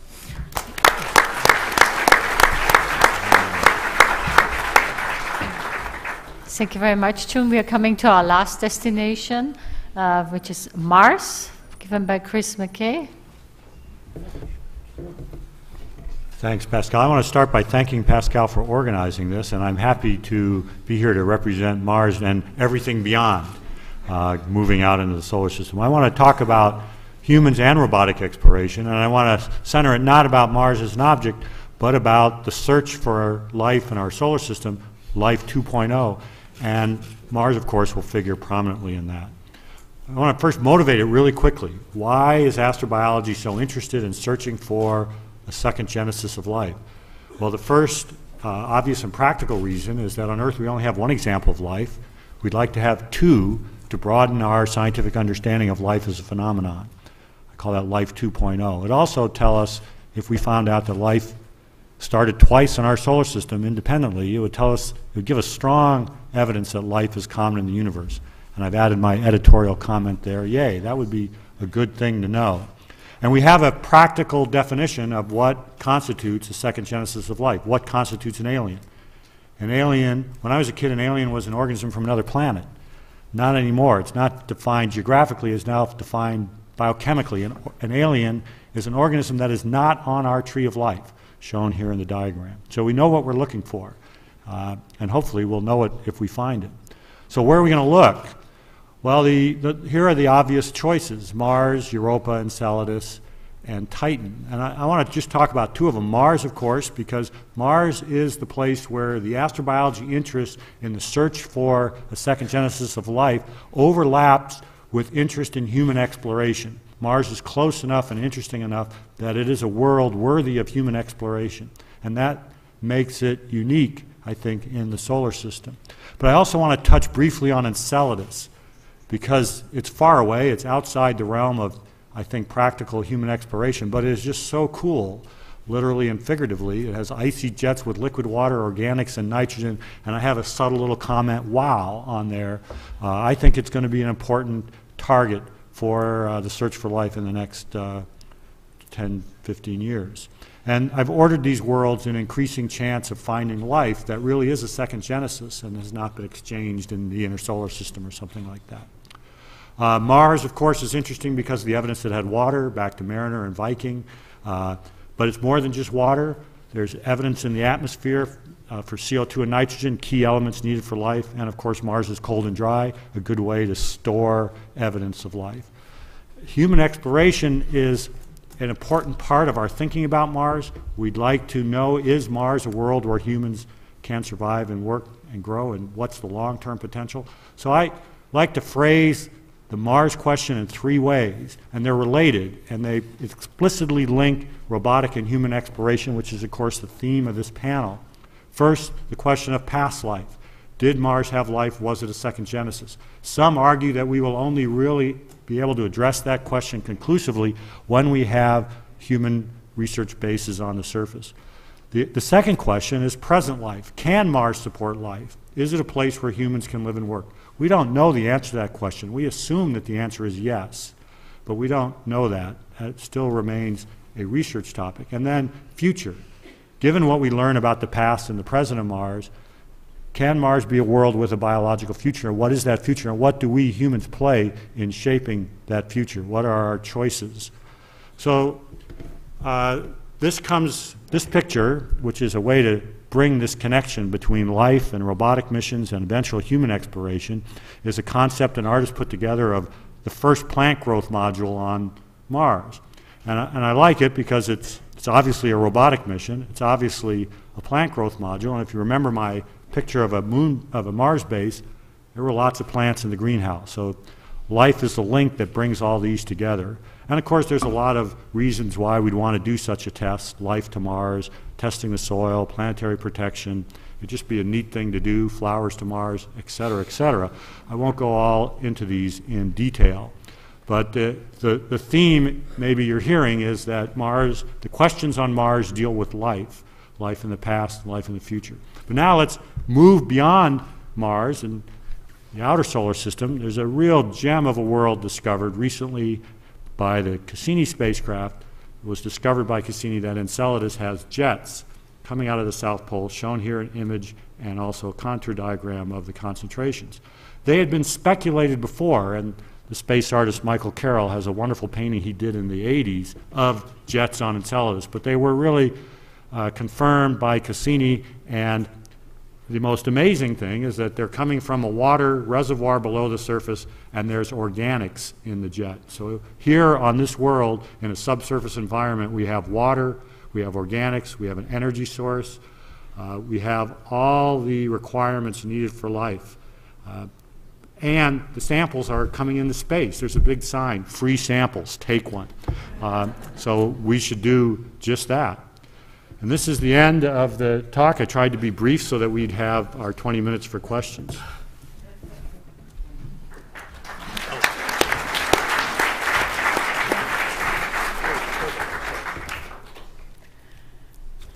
Thank you very much, Chun. We are coming to our last destination, which is Mars, given by Chris Mckay. Thanks, Pascal. I want to start by thanking Pascal for organizing this, and I'm happy to be here to represent Mars and everything beyond, moving out into the solar system. I want to talk about humans and robotic exploration, and I want to center it not about Mars as an object, but about the search for life in our solar system, life 2.0. And Mars, of course, will figure prominently in that. I want to first motivate it really quickly. Why is astrobiology so interested in searching for a second genesis of life? Well, the first obvious and practical reason is that on Earth we only have one example of life. We'd like to have two to broaden our scientific understanding of life as a phenomenon. I call that Life 2.0. It also tells us, if we found out that life started twice in our solar system independently, it would tell us, it would give us strong evidence that life is common in the universe. And I've added my editorial comment there. Yay, that would be a good thing to know. And we have a practical definition of what constitutes a second genesis of life. What constitutes an alien? An alien, when I was a kid, an alien was an organism from another planet. Not anymore. It's not defined geographically, it's now defined biochemically. An alien is an organism that is not on our tree of life, shown here in the diagram. So we know what we're looking for, and hopefully we'll know it if we find it. So where are we going to look? Well, here are the obvious choices: Mars, Europa, Enceladus, and Titan. And I want to just talk about two of them. Mars, of course, because Mars is the place where the astrobiology interest in the search for a second genesis of life overlaps with interest in human exploration. Mars is close enough and interesting enough that it is a world worthy of human exploration. And that makes it unique, I think, in the solar system. But I also want to touch briefly on Enceladus, because it's far away, it's outside the realm of, I think, practical human exploration, but it is just so cool, literally and figuratively. It has icy jets with liquid water, organics, and nitrogen, and I have a subtle little comment, wow, on there. I think it's going to be an important target for the search for life in the next 10, 15 years. And I've ordered these worlds in increasing chance of finding life that really is a second genesis and has not been exchanged in the inner solar system or something like that. Mars, of course, is interesting because of the evidence that it had water, back to Mariner and Viking. But it's more than just water. There's evidence in the atmosphere for CO2 and nitrogen, key elements needed for life. And of course, Mars is cold and dry, a good way to store evidence of life. Human exploration is an important part of our thinking about Mars. We'd like to know, is Mars a world where humans can survive and work and grow, and what's the long-term potential? So I like to phrase the Mars question in three ways, and they're related, and they explicitly link robotic and human exploration, which is, of course, the theme of this panel. First, the question of past life. Did Mars have life? Was it a second genesis? Some argue that we will only really be able to address that question conclusively when we have human research bases on the surface. The second question is present life. Can Mars support life? Is it a place where humans can live and work? We don't know the answer to that question. We assume that the answer is yes, but we don't know that. It still remains a research topic. And then future. Given what we learn about the past and the present of Mars, can Mars be a world with a biological future? What is that future, and what do we humans play in shaping that future? What are our choices? So this picture, which is a way to bring this connection between life and robotic missions and eventual human exploration, is a concept an artist put together of the first plant growth module on Mars. And I like it because it's obviously a robotic mission. It's obviously a plant growth module. And if you remember my picture of a Mars base, there were lots of plants in the greenhouse. So life is the link that brings all these together. And of course, there's a lot of reasons why we'd want to do such a test: life to Mars, testing the soil, planetary protection. It'd just be a neat thing to do, flowers to Mars, et cetera, et cetera. I won't go all into these in detail. But the theme maybe you're hearing is that Mars, the questions on Mars deal with life in the past and life in the future. But now let's move beyond Mars and the outer solar system. There's a real gem of a world discovered recently by the Cassini spacecraft. It was discovered by Cassini that Enceladus has jets coming out of the South Pole, shown here in image, and also a contour diagram of the concentrations. They had been speculated before, and the space artist Michael Carroll has a wonderful painting he did in the 80s of jets on Enceladus, but they were really confirmed by Cassini, and the most amazing thing is that they're coming from a water reservoir below the surface, and there's organics in the jet. So here on this world, in a subsurface environment, we have water, we have organics, we have an energy source, we have all the requirements needed for life. And the samples are coming into space. There's a big sign, free samples, take one. So we should do just that. And this is the end of the talk. I tried to be brief so that we'd have our 20 minutes for questions.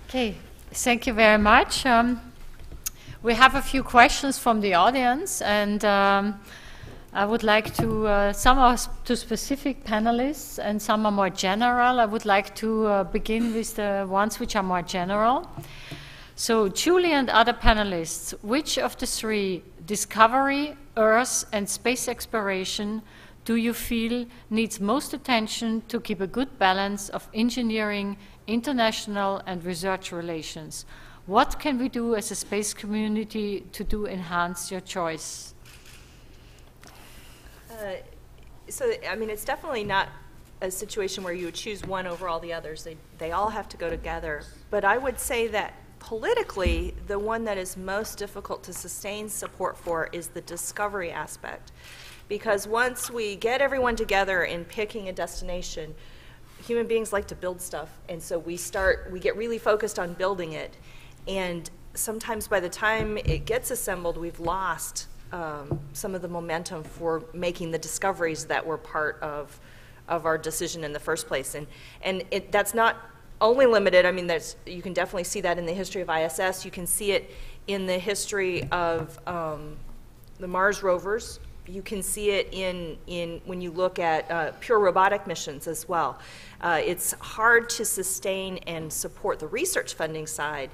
Okay, thank you very much. We have a few questions from the audience, and I would like to, some are to specific panelists and some are more general. I would like to begin with the ones which are more general. So Julie and other panelists, which of the three, discovery, Earth, and space exploration, do you feel needs most attention to keep a good balance of engineering, international, and research relations? What can we do as a space community to enhance your choice? I mean, it's definitely not a situation where you would choose one over all the others. They all have to go together. But I would say that politically, the one that is most difficult to sustain support for is the discovery aspect. Because once we get everyone together in picking a destination, human beings like to build stuff, and so we get really focused on building it, and sometimes by the time it gets assembled, we've lost some of the momentum for making the discoveries that were part of our decision in the first place. And that's not only limited. I mean, you can definitely see that in the history of ISS. You can see it in the history of the Mars rovers. You can see it in when you look at pure robotic missions as well. It's hard to sustain and support the research funding side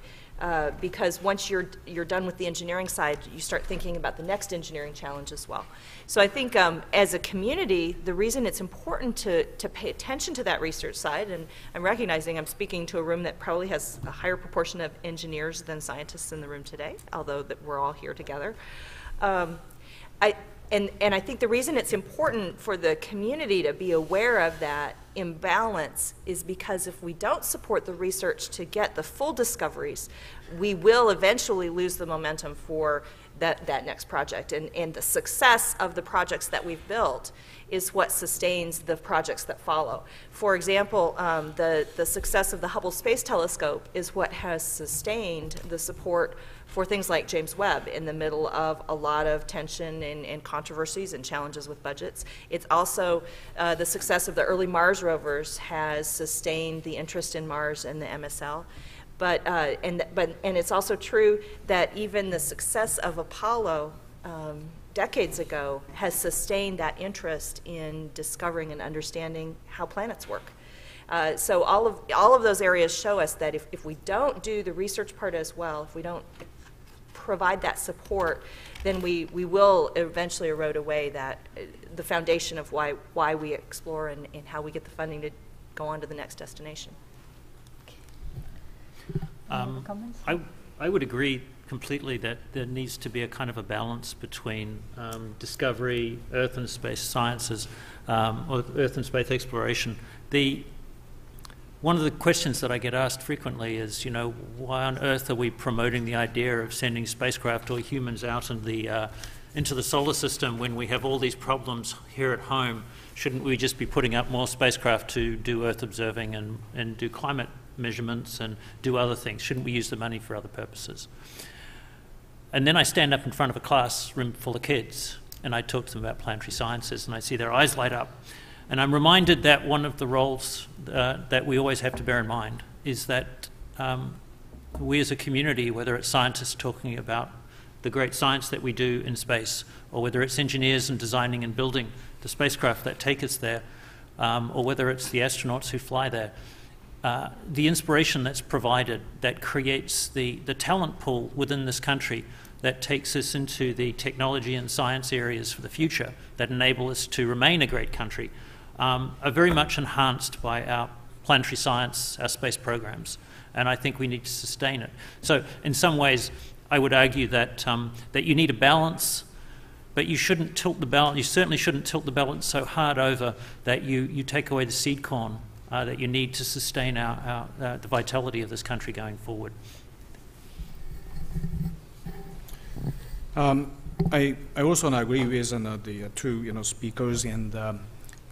because once you're done with the engineering side, you start thinking about the next engineering challenge as well. So I think as a community, the reason it's important to pay attention to that research side, and I'm recognizing I'm speaking to a room that probably has a higher proportion of engineers than scientists in the room today, although that we're all here together. And I think the reason it's important for the community to be aware of that imbalance is because if we don't support the research to get the full discoveries, we will eventually lose the momentum for that next project. And the success of the projects that we've built is what sustains the projects that follow. For example, the success of the Hubble Space Telescope is what has sustained the support for things like James Webb in the middle of a lot of tension and controversies and challenges with budgets. It's also the success of the early Mars rovers has sustained the interest in Mars and the MSL. But it's also true that even the success of Apollo decades ago has sustained that interest in discovering and understanding how planets work. So all of those areas show us that if we don't do the research part as well, if we don't provide that support, then we will eventually erode away the foundation of why we explore and how we get the funding to go on to the next destination. I would agree completely that there needs to be a kind of a balance between discovery, Earth and space sciences, or Earth and space exploration. One of the questions that I get asked frequently is, why on earth are we promoting the idea of sending spacecraft or humans out into the solar system when we have all these problems here at home? Shouldn't we just be putting up more spacecraft to do Earth observing and do climate measurements and do other things? Shouldn't we use the money for other purposes? And then I stand up in front of a classroom full of kids and I talk to them about planetary sciences and I see their eyes light up. And I'm reminded that one of the roles that we always have to bear in mind is that we as a community, whether it's scientists talking about the great science that we do in space, or whether it's engineers and designing and building the spacecraft that take us there, or whether it's the astronauts who fly there, the inspiration that's provided that creates the talent pool within this country that takes us into the technology and science areas for the future that enable us to remain a great country are very much enhanced by our planetary science, our space programs, and I think we need to sustain it. So in some ways, I would argue that that you need a balance, but you shouldn't tilt the balance. You certainly shouldn't tilt the balance so hard over that you take away the seed corn that you need to sustain the vitality of this country going forward. I also agree with the two speakers, and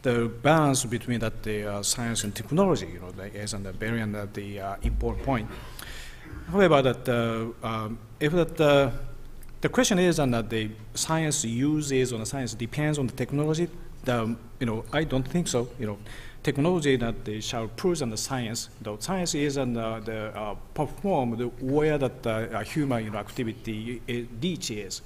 the balance between the science and technology, is a very important point. However, if the question is that the science uses or the science depends on the technology, I don't think so. Technology that they shall prove on the science. The science is performed where that human activity reach is.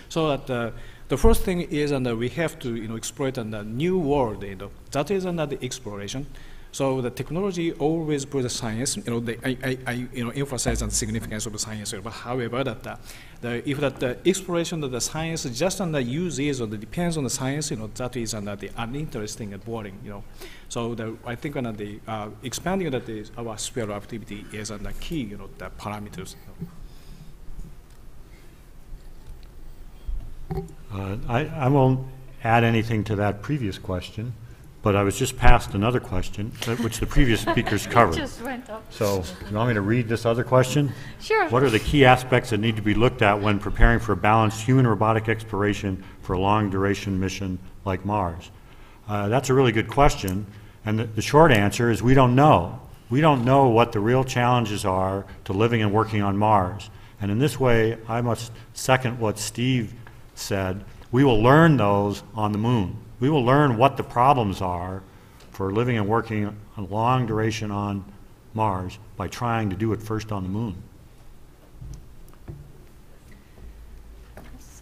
So that the first thing is we have to exploit the new world. That is the exploration. So the technology always puts the science. I emphasize on the significance of the science. But however, if the exploration of the science just uses or depends on the science, that is the uninteresting and boring. So I think expanding our sphere of activity is the key. The parameters. I won't add anything to that previous question, but I was just passed another question, which the previous speakers covered. Just went up. So, you want me to read this other question? Sure. What are the key aspects that need to be looked at when preparing for a balanced human robotic exploration for a long-duration mission like Mars? That's a really good question, and the short answer is we don't know. We don't know what the real challenges are to living and working on Mars. And in this way, I must second what Steve said. We will learn those on the moon. We will learn what the problems are for living and working a long duration on Mars by trying to do it first on the moon.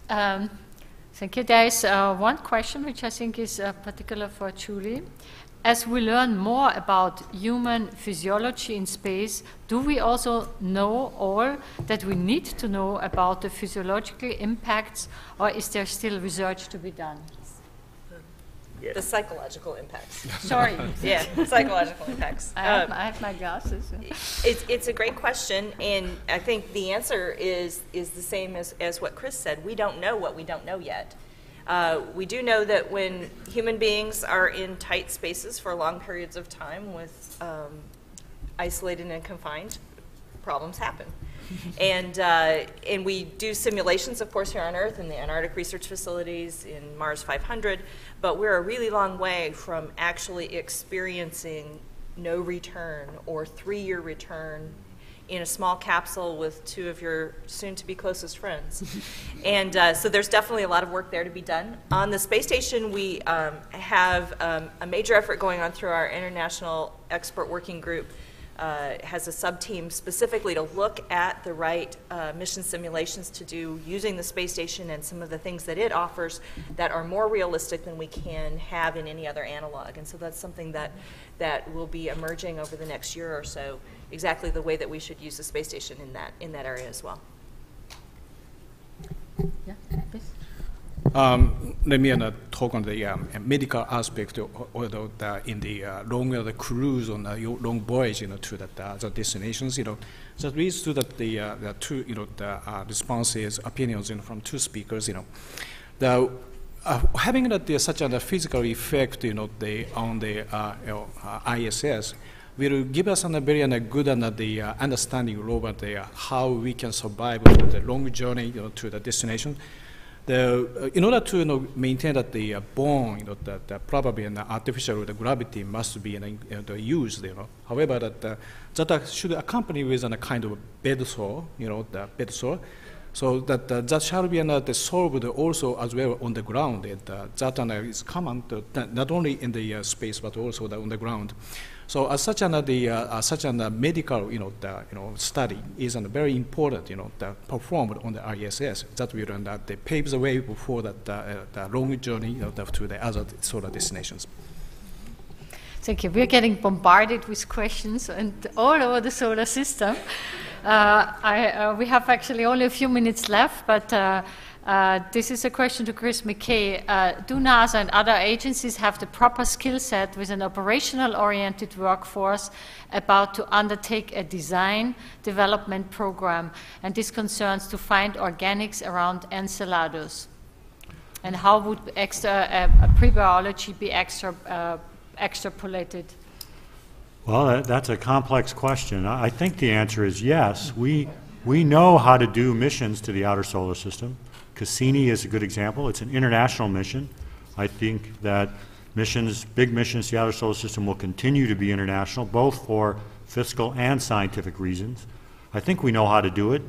Thank you. There is one question which I think is particular for Julie. As we learn more about human physiology in space, do we also know all that we need to know about the physiological impacts, or is there still research to be done? The psychological impacts. Sorry. Yeah, psychological impacts. I have my glasses. It's a great question, and I think the answer is the same as what Chris said. We don't know what we don't know yet. We do know that when human beings are in tight spaces for long periods of time with isolated and confined, problems happen. And we do simulations, of course, here on Earth in the Antarctic research facilities, in Mars 500, but we're a really long way from actually experiencing no return or 3-year return in a small capsule with 2 of your soon-to-be closest friends. And so there's definitely a lot of work there to be done. On the space station, we have a major effort going on through our International Expert Working Group. Has a sub-team specifically to look at the right mission simulations to do using the space station and some of the things that it offers that are more realistic than we can have in any other analog. And so that's something that will be emerging over the next year or so, exactly the way that we should use the space station in that area as well. Yeah, please. Let me talk on the medical aspect, although in the longer cruise on the long voyage, to the destinations, that leads to the two, the responses, opinions, from 2 speakers, having such a physical effect, on the ISS will give us a very good understanding over how we can survive the long journey, to the destination. In order to maintain the bone, probably an artificial gravity must be used. However, that should accompany with a kind of bed sore, the bed sore, so that shall be solved also as well on the ground. That is common not only in the space but also on the ground. So as such a medical study is very important performed on the ISS that will paves the way for the long journey to the other solar destinations. Thank you. We're getting bombarded with questions and all over the solar system. We have actually only a few minutes left, but this is a question to Chris Mckay. Do NASA and other agencies have the proper skill set with an operational-oriented workforce about to undertake a design development program? And this concerns to find organics around Enceladus. And how would prebiology be extrapolated? Well, that's a complex question. I think the answer is yes. We know how to do missions to the outer solar system. Cassini is a good example. It's an international mission. I think that Missions, big missions to the outer solar system will continue to be international, both for fiscal and scientific reasons. I think we know how to do it.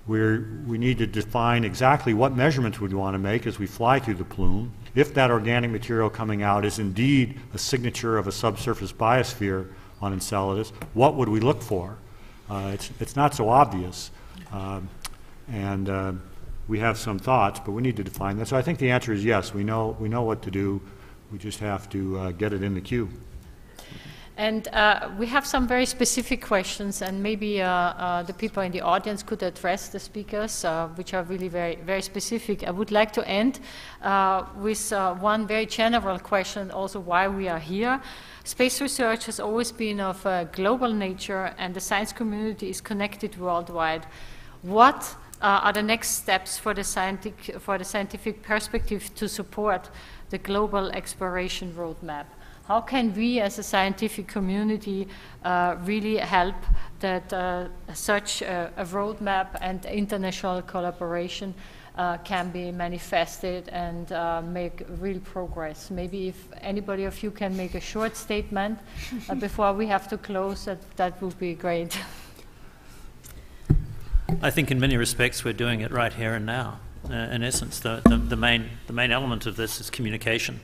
We need to define exactly what measurements we want to make as we fly through the plume. If that organic material coming out is indeed a signature of a subsurface biosphere on Enceladus, what would we look for? It's not so obvious. We have some thoughts, but we need to define that. So I think the answer is yes, we know what to do. We just have to get it in the queue. And we have some very specific questions, and maybe the people in the audience could address the speakers, which are really very, very specific. I would like to end with one very general question, also why we are here. Space research has always been of a global nature, and the science community is connected worldwide. What are the next steps for the scientific perspective to support the global exploration roadmap? How can we as a scientific community really help that such a roadmap and international collaboration can be manifested and make real progress? Maybe if anybody of you can make a short statement before we have to close, that would be great. I think in many respects we're doing it right here and now. In essence, the main element of this is communication.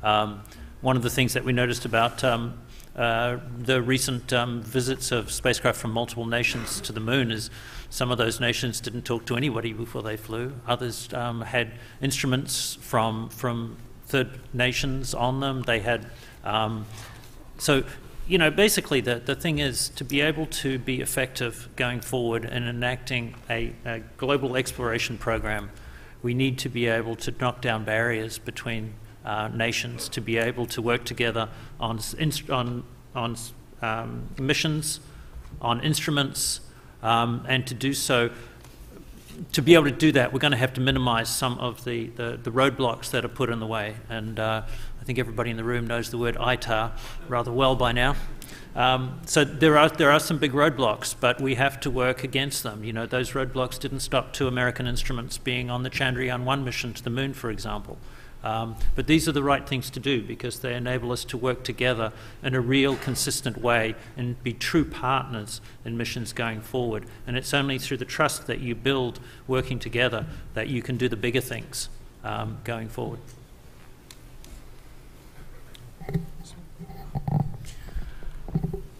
One of the things that we noticed about the recent visits of spacecraft from multiple nations to the moon is some of those nations didn't talk to anybody before they flew. Others had instruments from third nations on them. They had so. You know, basically the thing is to be able to be effective going forward in enacting a global exploration program, we need to be able to knock down barriers between nations, to be able to work together on missions, on instruments, and to do so. To be able to do that, we're going to have to minimize some of the roadblocks that are put in the way. And I think everybody in the room knows the word ITAR rather well by now. So there are some big roadblocks, but we have to work against them. You know, those roadblocks didn't stop 2 American instruments being on the Chandrayaan-1 mission to the moon, for example. But these are the right things to do because they enable us to work together in a real consistent way and be true partners in missions going forward. And it's only through the trust that you build working together that you can do the bigger things going forward.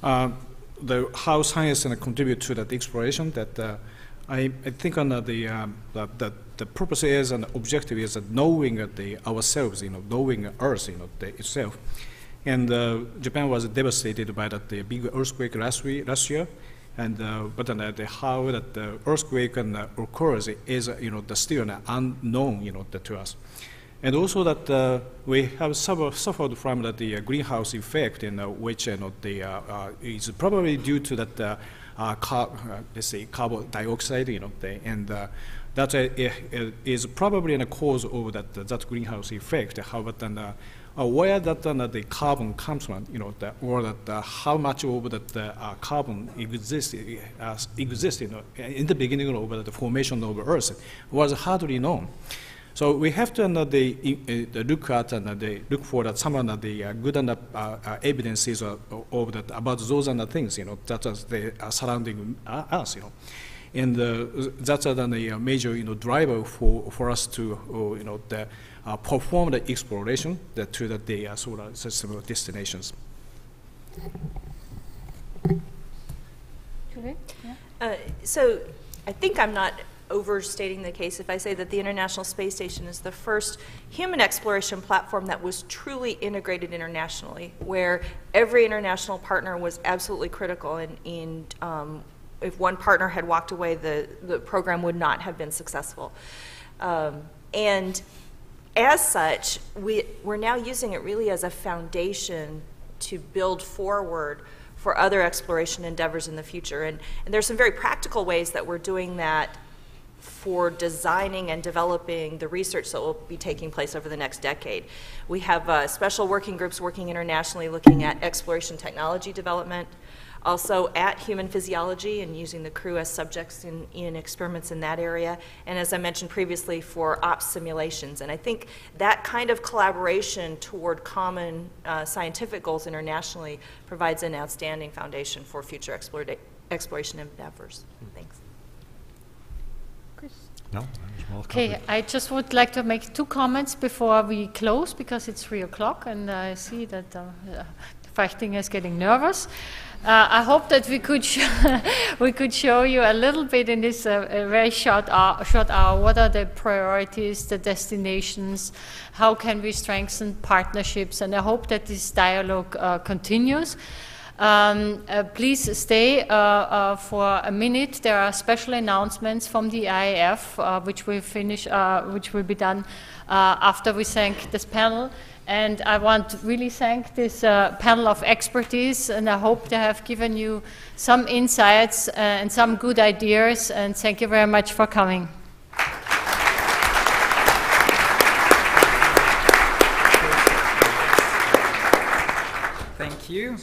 How science can contribute to that exploration, that I think on the purpose is and the objective is knowing ourselves, knowing Earth, itself. And Japan was devastated by that the big earthquake last year, and but how that the earthquake occurs is still unknown to us. And also that we have suffered from the greenhouse effect, which is probably due to that let's say carbon dioxide, and that is probably a cause of that greenhouse effect. However, where that the carbon comes from, or that how much of that carbon exists in the beginning of the formation of Earth was hardly known. So we have to look at and look for some of the good evidences of that about those things, that is the surrounding us, and that's a major driver for us to perform the exploration to the solar system destinations. Julie? Yeah. So I think I'm not overstating the case if I say that the International Space Station is the first human exploration platform that was truly integrated internationally, where every international partner was absolutely critical, and if one partner had walked away, the program would not have been successful. And as such, we're now using it really as a foundation to build forward for other exploration endeavors in the future. And there's some very practical ways that we're doing that for designing and developing the research that will be taking place over the next decade. We have special working groups working internationally looking at exploration technology development, Also at Human Physiology and using the crew as subjects in experiments in that area. And as I mentioned previously, for ops simulations. And I think that kind of collaboration toward common scientific goals internationally provides an outstanding foundation for future exploration endeavors. Thanks. No, that was well Okay, covered. I just would like to make 2 comments before we close, because it's 3 o'clock, and I see that Fachting is getting nervous. I hope that we could we could show you a little bit in this very short hour what are the priorities, the destinations, how can we strengthen partnerships, and I hope that this dialogue continues. Please stay for a minute. There are special announcements from the IAF, which will be done after we thank this panel. And I want to really thank this panel of expertise, and I hope they have given you some insights and some good ideas. And thank you very much for coming. Thank you.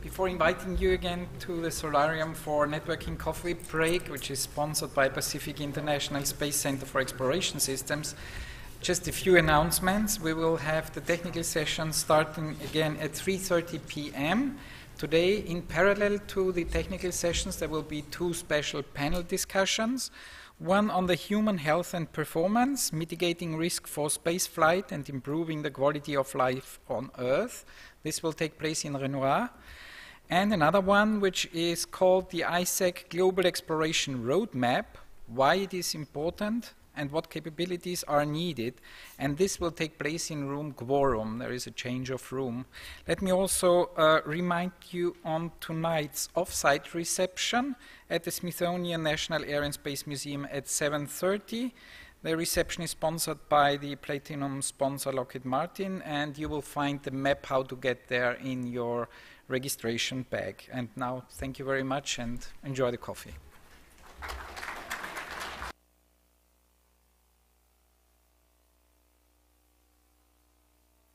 Before inviting you again to the Solarium for Networking Coffee Break, which is sponsored by Pacific International Space Center for Exploration Systems, just a few announcements. We will have the technical session starting again at 3:30 p.m. Today, in parallel to the technical sessions, there will be 2 special panel discussions. One on the human health and performance, mitigating risk for spaceflight and improving the quality of life on Earth. This will take place in Renoir. And another one which is called the ISAC Global Exploration Roadmap, why it is important and what capabilities are needed. And this will take place in room Quorum. There is a change of room. Let me also remind you on tonight's off-site reception at the Smithsonian National Air and Space Museum at 7:30. The reception is sponsored by the Platinum sponsor Lockheed Martin, and you will find the map how to get there in your registration bag. And now, thank you very much and enjoy the coffee.